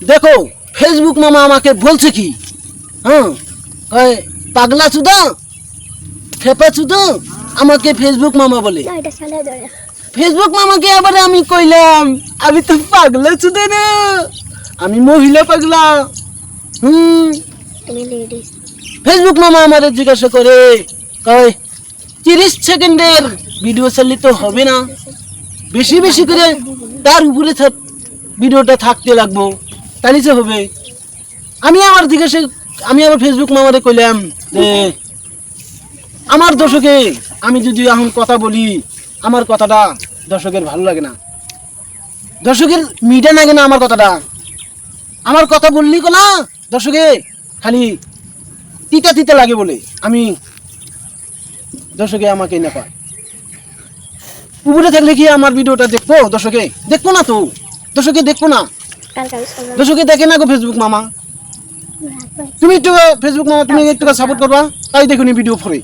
দেখো ফেসবুক মামা আমাকে বলছে কি, হ্যাঁ কয় পাগলা চুদা খেপা চুদা আমাকে ফেসবুক মামা বলে। ফেসবুক মামাকে আবার আমি কইলাম আমি তো পাগলা চুদা না, আমি মহিলা পাগলা। ফেসবুক মামা আমাদের জিজ্ঞাসা করে কয় 30 সেকেন্ডের ভিডিও চালিয়ে তো হবে না, বেশি বেশি করে তার উপরে ভিডিওটা থাকতে লাগবো, তাহলে যে হবে। আমি আবার ফেসবুক মামারে কইলাম যে আমার দর্শকে আমি যদি এখন কথা বলি আমার কথাটা দর্শকের ভালো লাগে না, দর্শকের মিডা লাগে না আমার কথাটা, আমার কথা বললি না দর্শকে খালি তিতা তিতা লাগে বলে আমি দর্শকে আমাকে না পায়। উপরে থাকলে কি আমার ভিডিওটা দেখবো? দর্শকে দেখবো না তো, দর্শকে দেখবো না, দর্শকে দেখে না গো ফেসবুক মামা। তুমি একটু ফেসবুক মামা তুমি একটু সাপোর্ট করবা, তাই দেখুনি ভিডিও পরে।